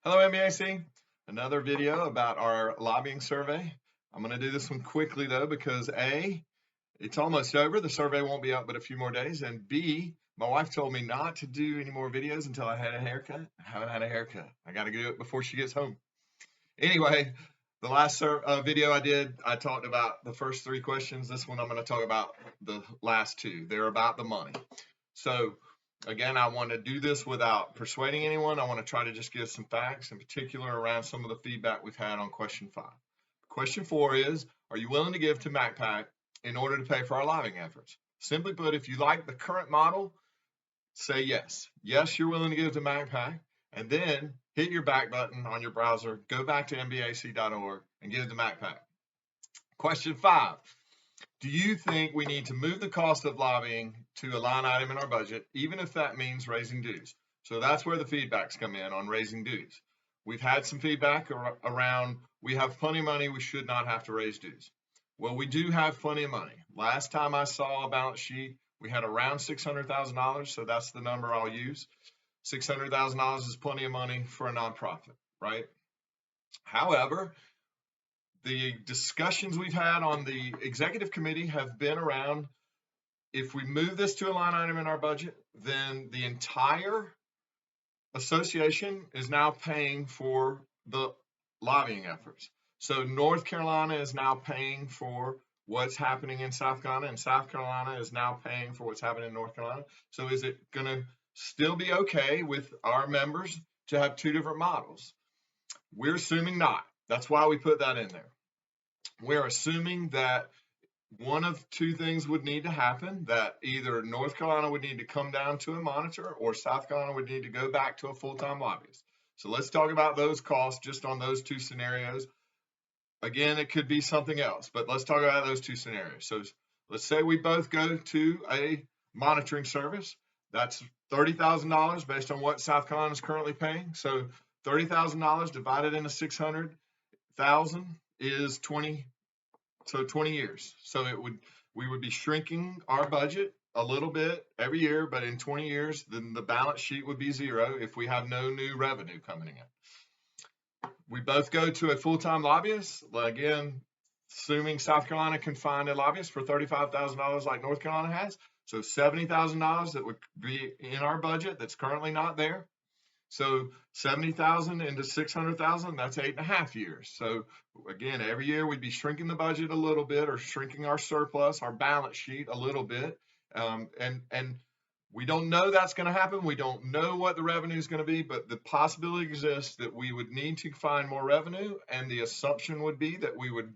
Hello, MBAC. Another video about our lobbying survey. I'm going to do this one quickly though, because A, it's almost over. The survey won't be up but a few more days. And B, my wife told me not to do any more videos until I had a haircut. I haven't had a haircut. I got to do it before she gets home. Anyway, the last video I did, I talked about the first three questions. This one, I'm going to talk about the last two. They're about the money. So again, I want to do this without persuading anyone. I want to try to just give some facts, in particular around some of the feedback we've had on question 5. Question 4 is, are you willing to give to MACPAC in order to pay for our lobbying efforts? Simply put, if you like the current model, say yes. Yes, you're willing to give to MACPAC, and then hit your back button on your browser, go back to mbac.org and give to MACPAC. Question 5. Do you think we need to move the cost of lobbying to a line item in our budget, even if that means raising dues? So that's where the feedbacks come in on raising dues. We've had some feedback around we have plenty of money, we should not have to raise dues. Well, we do have plenty of money. Last time I saw a balance sheet, we had around $600,000, so that's the number I'll use. $600,000 is plenty of money for a nonprofit, right? However, the discussions we've had on the executive committee have been around, if we move this to a line item in our budget, then the entire association is now paying for the lobbying efforts. So North Carolina is now paying for what's happening in South Carolina, and South Carolina is now paying for what's happening in North Carolina. So is it going to still be okay with our members to have two different models? We're assuming not. That's why we put that in there. We're assuming that one of two things would need to happen, that either North Carolina would need to come down to a monitor or South Carolina would need to go back to a full-time lobbyist. So let's talk about those costs just on those two scenarios. Again, it could be something else, but let's talk about those two scenarios. So let's say we both go to a monitoring service. That's $30,000 based on what South Carolina is currently paying. So $30,000 divided into 600,000 is 20 years. So we would be shrinking our budget a little bit every year, but in 20 years, then the balance sheet would be zero if we have no new revenue coming in. We both go to a full-time lobbyist. Again, assuming South Carolina can find a lobbyist for $35,000 like North Carolina has. So $70,000 that would be in our budget that's currently not there. So 70,000 into 600,000, that's 8.5 years. So again, every year we'd be shrinking the budget a little bit, or shrinking our surplus, our balance sheet a little bit. And we don't know that's going to happen. We don't know what the revenue is going to be, but the possibility exists that we would need to find more revenue, and the assumption would be that we would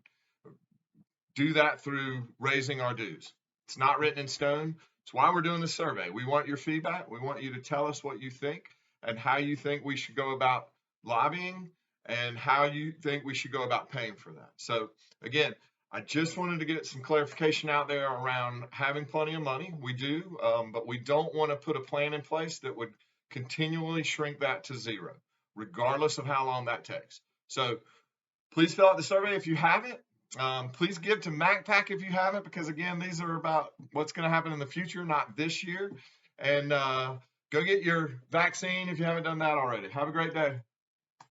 do that through raising our dues. It's not written in stone. It's why we're doing the survey. We want your feedback. We want you to tell us what you think and how you think we should go about lobbying and how you think we should go about paying for that. So again, I just wanted to get some clarification out there around having plenty of money. We do, but we don't want to put a plan in place that would continually shrink that to zero, regardless of how long that takes. So please fill out the survey if you haven't. Please give to MACPAC if you haven't, because again, these are about what's going to happen in the future, not this year. And go get your vaccine if you haven't done that already. Have a great day.